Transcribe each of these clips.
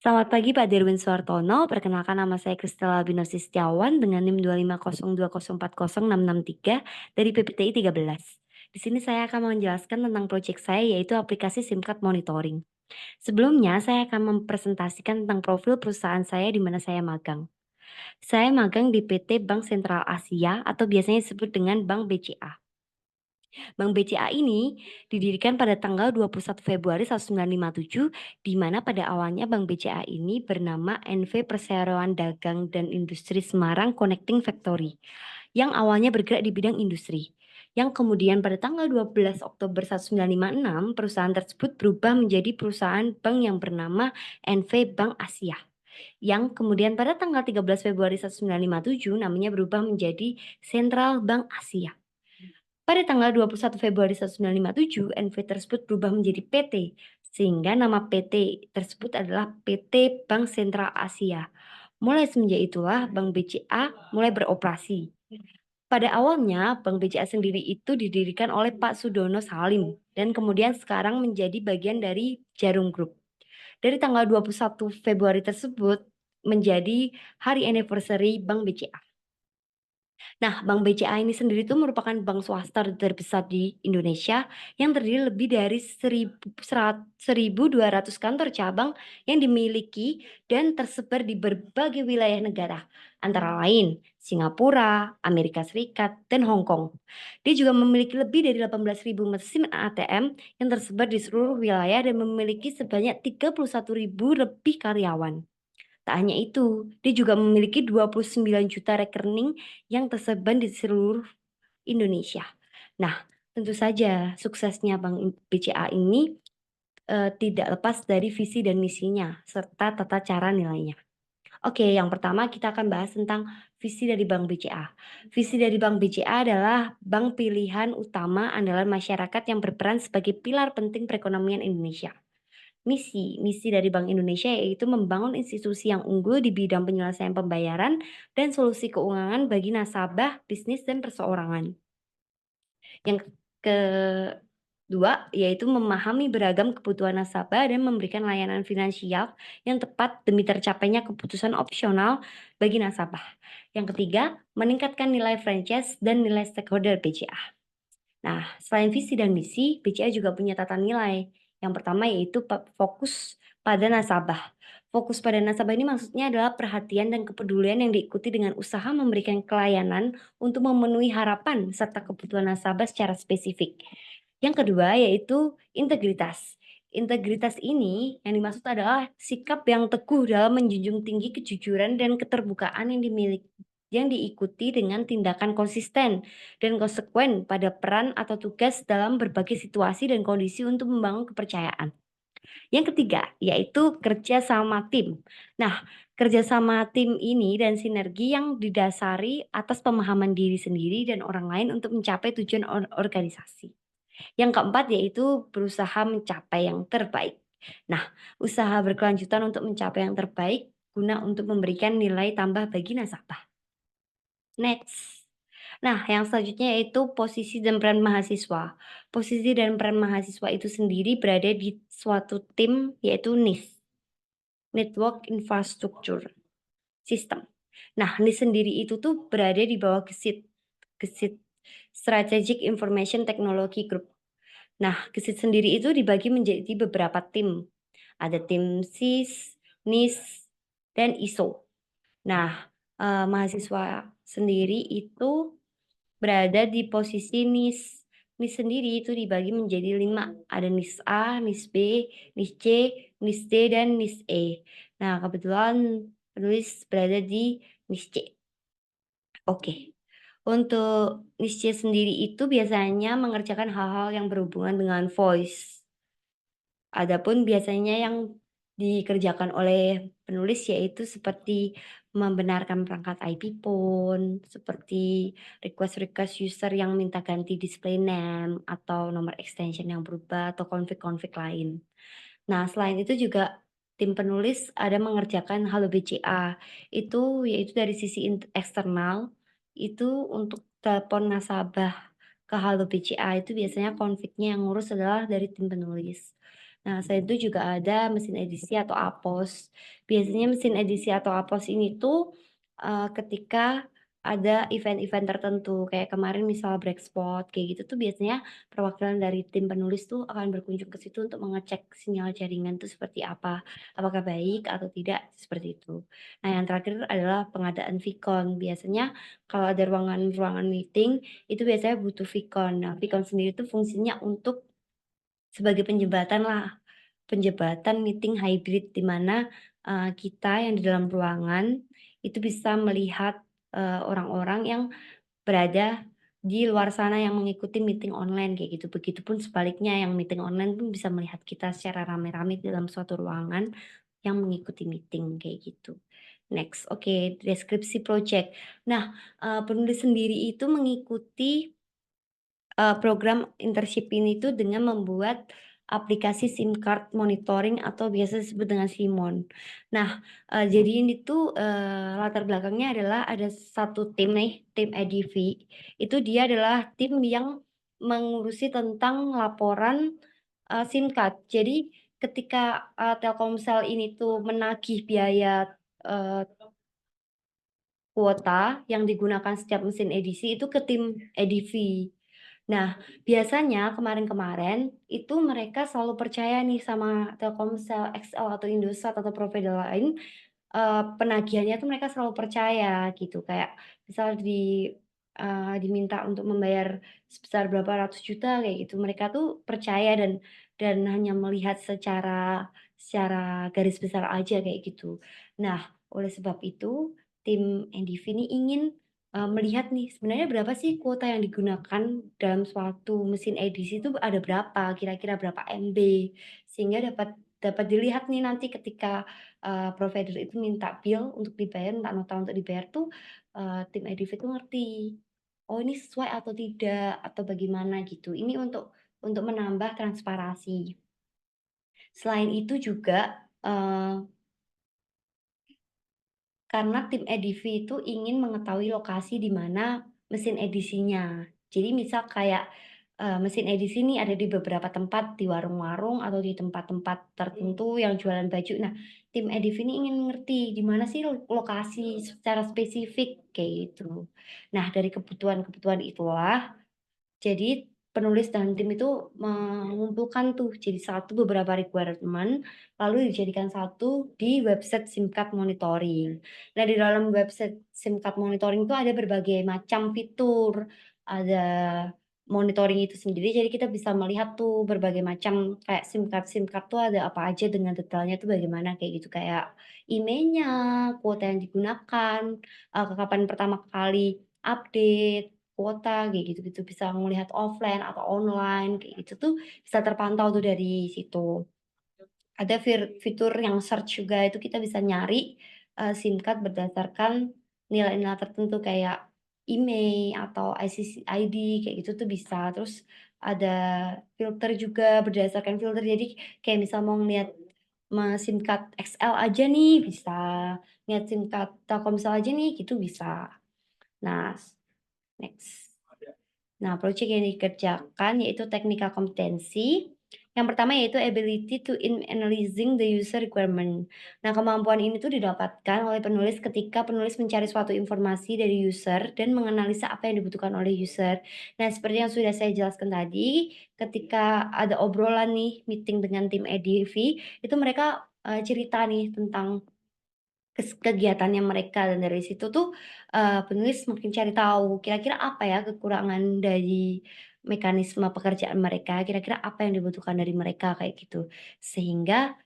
Selamat pagi Pak Derwin Suartono, perkenalkan nama saya Christella Albinosi Setiawan dengan NIM 25020406663 dari PPTI 13. Di sini saya akan menjelaskan tentang proyek saya yaitu aplikasi SIM card monitoring. Sebelumnya saya akan mempresentasikan tentang profil perusahaan saya di mana saya magang. Saya magang di PT Bank Sentral Asia atau biasanya disebut dengan Bank BCA. Bank BCA ini didirikan pada tanggal 21 Februari 1957, di mana pada awalnya Bank BCA ini bernama NV Perseroan Dagang dan Industri Semarang Connecting Factory, yang awalnya bergerak di bidang industri. Yang kemudian pada tanggal 12 Oktober 1956, perusahaan tersebut berubah menjadi perusahaan bank yang bernama NV Bank Asia. Yang kemudian pada tanggal 13 Februari 1957 namanya berubah menjadi Central Bank Asia. Pada tanggal 21 Februari 1957, NV tersebut berubah menjadi PT, sehingga nama PT tersebut adalah PT Bank Sentral Asia. Mulai semenjak itulah Bank BCA mulai beroperasi. Pada awalnya, Bank BCA sendiri itu didirikan oleh Pak Sudono Salim dan kemudian sekarang menjadi bagian dari Jarum Group. Dari tanggal 21 Februari tersebut menjadi hari anniversary Bank BCA. Nah, Bank BCA ini sendiri itu merupakan bank swasta terbesar di Indonesia yang terdiri lebih dari 1.200 kantor cabang yang dimiliki dan tersebar di berbagai wilayah negara, antara lain Singapura, Amerika Serikat, dan Hong Kong. Dia juga memiliki lebih dari 18.000 mesin ATM yang tersebar di seluruh wilayah dan memiliki sebanyak 31.000 lebih karyawan. Tak hanya itu, dia juga memiliki 29 juta rekening yang tersebar di seluruh Indonesia. Nah, tentu saja suksesnya Bank BCA ini tidak lepas dari visi dan misinya serta tata cara nilainya. Oke, yang pertama kita akan bahas tentang visi dari Bank BCA. Visi dari Bank BCA adalah bank pilihan utama andalan masyarakat yang berperan sebagai pilar penting perekonomian Indonesia. Misi dari Bank Indonesia yaitu membangun institusi yang unggul di bidang penyelesaian pembayaran dan solusi keuangan bagi nasabah, bisnis, dan perseorangan. Yang kedua yaitu memahami beragam kebutuhan nasabah dan memberikan layanan finansial yang tepat demi tercapainya keputusan opsional bagi nasabah. Yang ketiga, meningkatkan nilai franchise dan nilai stakeholder BCA. Nah, selain visi dan misi, BCA juga punya tata nilai. Yang pertama yaitu fokus pada nasabah. Fokus pada nasabah ini maksudnya adalah perhatian dan kepedulian yang diikuti dengan usaha memberikan pelayanan untuk memenuhi harapan serta kebutuhan nasabah secara spesifik. Yang kedua yaitu integritas. Integritas ini yang dimaksud adalah sikap yang teguh dalam menjunjung tinggi kejujuran dan keterbukaan yang diikuti dengan tindakan konsisten dan konsekuen pada peran atau tugas dalam berbagai situasi dan kondisi untuk membangun kepercayaan. Yang ketiga, yaitu kerja sama tim. Nah, kerja sama tim ini dan sinergi yang didasari atas pemahaman diri sendiri dan orang lain untuk mencapai tujuan organisasi. Yang keempat, yaitu berusaha mencapai yang terbaik. Nah, usaha berkelanjutan untuk mencapai yang terbaik guna untuk memberikan nilai tambah bagi nasabah. Next. Nah, yang selanjutnya yaitu posisi dan peran mahasiswa. Posisi dan peran mahasiswa itu sendiri berada di suatu tim yaitu NIS, Network Infrastructure System. Nah, NIS sendiri itu tuh berada di bawah GESIT Strategic Information Technology Group. Nah, GESIT sendiri itu dibagi menjadi beberapa tim. Ada tim SIS, NIS, dan ISO. Nah, mahasiswa sendiri itu berada di posisi NIS. NIS sendiri itu dibagi menjadi 5. Ada NIS A, NIS B, NIS C, NIS D, dan NIS E. Nah, kebetulan penulis berada di NIS C. Oke. Untuk NIS C sendiri itu biasanya mengerjakan hal-hal yang berhubungan dengan voice. Adapun biasanya yang dikerjakan oleh penulis yaitu seperti membenarkan perangkat IP phone, seperti request-request user yang minta ganti display name atau nomor extension yang berubah atau konflik-konflik lain. Nah, selain itu juga tim penulis ada mengerjakan Halo BCA. Itu yaitu dari sisi eksternal, itu untuk telepon nasabah ke Halo BCA itu biasanya konfliknya yang ngurus adalah dari tim penulis. Nah, selain itu juga ada mesin edisi atau APOS. Biasanya mesin edisi atau APOS ini tuh, ketika ada event-event tertentu, kayak kemarin misal Breakspot, kayak gitu tuh biasanya perwakilan dari tim penulis tuh akan berkunjung ke situ untuk mengecek sinyal jaringan tuh seperti apa, apakah baik atau tidak, seperti itu. Nah, yang terakhir adalah pengadaan VCon. Biasanya kalau ada ruangan-ruangan meeting, itu biasanya butuh VCon. Nah, VCon sendiri itu fungsinya untuk sebagai penjembatan lah, penjembatan meeting hybrid di mana, kita yang di dalam ruangan itu bisa melihat, orang-orang yang berada di luar sana yang mengikuti meeting online kayak gitu. Begitupun sebaliknya yang meeting online pun bisa melihat kita secara rame-rame dalam suatu ruangan yang mengikuti meeting kayak gitu. Next, oke, deskripsi project. Nah, penulis sendiri itu mengikuti program internship ini tuh dengan membuat aplikasi SIM card monitoring atau biasa disebut dengan SIMON. Nah, jadi ini tuh, latar belakangnya adalah ada satu tim nih, tim EDV, itu dia adalah tim yang mengurusi tentang laporan, SIM card. Jadi ketika, Telkomsel ini tuh menagih biaya, eee, kuota yang digunakan setiap mesin edisi itu ke tim EDV. Nah, biasanya kemarin-kemarin itu mereka selalu percaya nih sama Telkomsel, XL, atau Indosat, atau provider lain, penagihannya tuh mereka selalu percaya gitu. Kayak misal diminta untuk membayar sebesar berapa ratus juta kayak gitu, mereka tuh percaya dan hanya melihat secara garis besar aja kayak gitu. Nah, oleh sebab itu tim NDV ini ingin melihat nih, sebenarnya berapa sih kuota yang digunakan dalam suatu mesin edisi itu ada berapa, kira-kira berapa MB, sehingga dapat dapat dilihat nih nanti ketika, provider itu minta bill untuk dibayar, minta nota untuk dibayar tuh, tim edisi itu ngerti, oh ini sesuai atau tidak, atau bagaimana gitu. Ini untuk menambah transparansi. Selain itu juga, karena tim EDV itu ingin mengetahui lokasi di mana mesin edisinya. Jadi misal kayak, mesin edisi ini ada di beberapa tempat, di warung-warung atau di tempat-tempat tertentu yang jualan baju. Nah, tim EDV ini ingin mengerti di mana sih lokasi secara spesifik, kayak gitu. Nah, dari kebutuhan-kebutuhan itulah jadi penulis dan tim itu mengumpulkan tuh jadi satu beberapa requirement, lalu dijadikan satu di website SIM card monitoring. Nah, di dalam website SIM card monitoring itu ada berbagai macam fitur, ada monitoring itu sendiri, jadi kita bisa melihat tuh berbagai macam kayak SIM card tuh ada apa aja dengan detailnya tuh bagaimana kayak gitu, kayak IMEI-nya, kuota yang digunakan, kapan pertama kali update kuota kayak gitu-gitu, bisa melihat offline atau online kayak gitu tuh bisa terpantau tuh dari situ. Ada fitur yang search juga, itu kita bisa nyari, SIM card berdasarkan nilai-nilai tertentu kayak IMEI atau ICC ID kayak gitu tuh bisa. Terus ada filter juga berdasarkan filter, jadi kayak misal mau ngelihat SIM card XL aja nih bisa, ngelihat SIM card Telkomsel aja nih gitu bisa. Nah, next. Nah, project yang dikerjakan yaitu technical kompetensi. Yang pertama yaitu ability to in analyzing the user requirement. Nah, kemampuan ini tuh didapatkan oleh penulis ketika penulis mencari suatu informasi dari user dan menganalisa apa yang dibutuhkan oleh user. Nah, seperti yang sudah saya jelaskan tadi, ketika ada obrolan nih, meeting dengan tim EDV, itu mereka cerita nih tentang kegiatannya mereka dan dari situ tuh, penulis makin cari tahu kira-kira apa ya kekurangan dari mekanisme pekerjaan mereka, kira-kira apa yang dibutuhkan dari mereka kayak gitu. Sehingga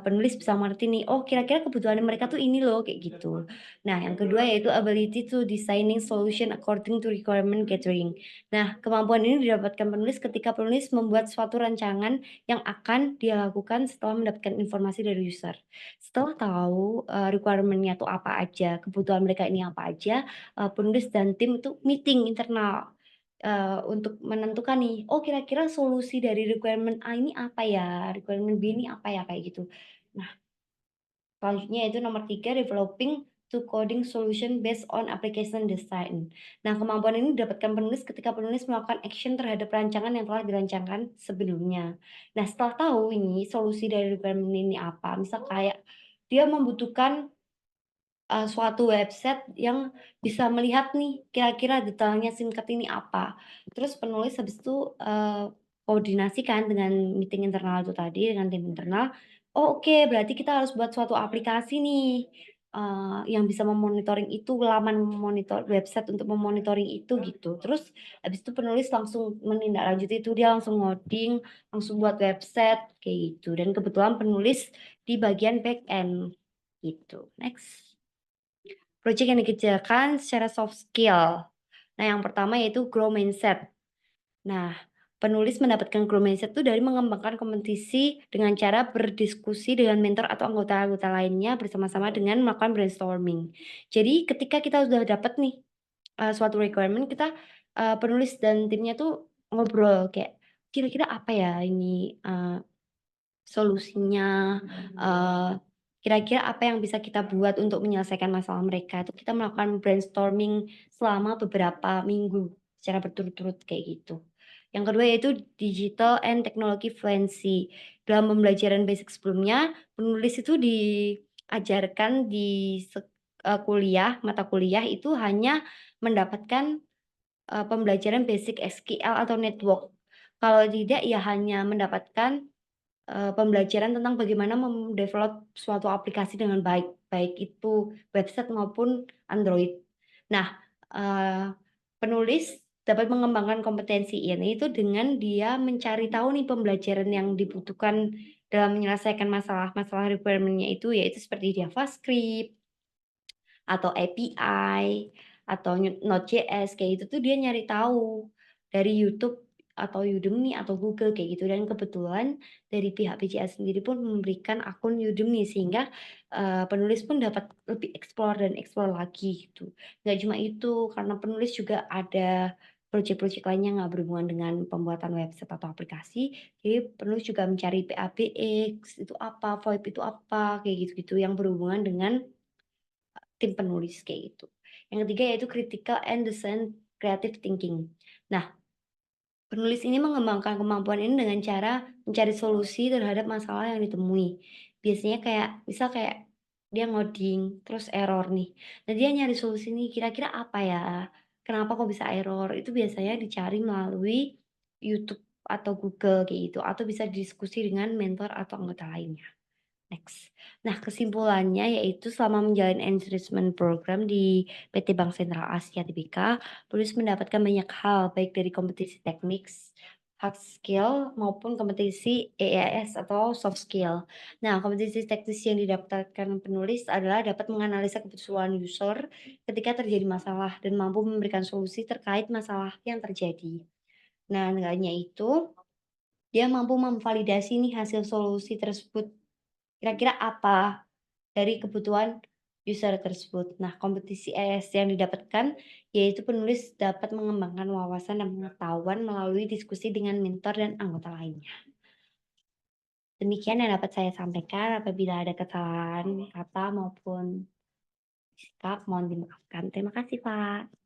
penulis bisa mengerti nih, oh kira-kira kebutuhan mereka tuh ini loh, kayak gitu. Nah, yang kedua yaitu ability to designing solution according to requirement gathering. Nah, kemampuan ini didapatkan penulis ketika penulis membuat suatu rancangan yang akan dia lakukan setelah mendapatkan informasi dari user. Setelah tahu, requirement-nya tuh apa aja, kebutuhan mereka ini apa aja, penulis dan tim itu meeting internal, untuk menentukan nih, oh kira-kira solusi dari requirement A ini apa ya, requirement B ini apa ya, kayak gitu. Nah, selanjutnya itu nomor 3 developing to coding solution based on application design. Nah, kemampuan ini didapatkan penulis ketika penulis melakukan action terhadap rancangan yang telah dirancangkan sebelumnya. Nah, setelah tahu ini solusi dari requirement ini apa, misal kayak dia membutuhkan suatu website yang bisa melihat nih kira-kira detailnya singkat ini apa. Terus penulis habis itu, koordinasi kan dengan meeting internal itu tadi, dengan tim internal, "Oh oke berarti kita harus buat suatu aplikasi nih, yang bisa memonitoring itu, laman memonitor website untuk memonitoring itu," gitu. Terus habis itu penulis langsung menindaklanjuti itu, dia langsung ngoding, langsung buat website, kayak gitu. Dan kebetulan penulis di bagian back end, gitu. Next. Project yang dikerjakan secara soft skill. Nah, yang pertama yaitu grow mindset. Nah, penulis mendapatkan grow mindset itu dari mengembangkan kompetisi dengan cara berdiskusi dengan mentor atau anggota-anggota lainnya bersama-sama dengan melakukan brainstorming. Jadi ketika kita sudah dapat nih, suatu requirement kita, penulis dan timnya tuh ngobrol kayak, "Kira-kira apa ya ini, solusinya, eee, kira-kira apa yang bisa kita buat untuk menyelesaikan masalah mereka, itu kita melakukan brainstorming selama beberapa minggu secara berturut-turut kayak gitu. Yang kedua yaitu digital and technology fluency. Dalam pembelajaran basic sebelumnya, penulis itu diajarkan di kuliah, mata kuliah itu hanya mendapatkan, pembelajaran basic SQL atau network. Kalau tidak ya hanya mendapatkan pembelajaran tentang bagaimana suatu aplikasi dengan baik, baik itu website maupun Android. Nah, eee, penulis dapat mengembangkan kompetensi ini itu dengan dia mencari tahu nih pembelajaran yang dibutuhkan dalam menyelesaikan masalah-masalah requirement-nya itu, yaitu seperti JavaScript atau API, atau Node.js kayak gitu tuh dia nyari tahu dari YouTube atau Udemy atau Google kayak gitu dan kebetulan dari pihak PJS sendiri pun memberikan akun Udemy sehingga, penulis pun dapat lebih explore dan explore lagi gitu. Nggak cuma itu, karena penulis juga ada project-project lainnya nggak berhubungan dengan pembuatan website atau aplikasi, jadi penulis juga mencari PABX itu apa, VoIP itu apa, kayak gitu-gitu yang berhubungan dengan tim penulis kayak gitu. Yang ketiga yaitu critical and design creative thinking. Nah, penulis ini mengembangkan kemampuan ini dengan cara mencari solusi terhadap masalah yang ditemui. Biasanya kayak misal kayak dia ngoding terus error nih. Nah, dia nyari solusi nih kira-kira apa ya? Kenapa kok bisa error? Itu biasanya dicari melalui YouTube atau Google kayak gitu atau bisa diskusi dengan mentor atau anggota lainnya. Next. Nah, kesimpulannya yaitu selama menjalani enrichment program di PT Bank Sentral Asia Tbk, penulis mendapatkan banyak hal baik dari kompetisi teknik, hard skill maupun kompetisi EAS atau soft skill. Nah, kompetisi teknis yang didapatkan penulis adalah dapat menganalisa kebutuhan user ketika terjadi masalah dan mampu memberikan solusi terkait masalah yang terjadi. Nah, nggak hanya itu, dia mampu memvalidasi nih hasil solusi tersebut. Kira-kira apa dari kebutuhan user tersebut. Nah, kompetisi ES yang didapatkan yaitu penulis dapat mengembangkan wawasan dan pengetahuan melalui diskusi dengan mentor dan anggota lainnya. Demikian yang dapat saya sampaikan. Apabila ada kesalahan kata maupun sikap, mohon dimaafkan. Terima kasih, Pak.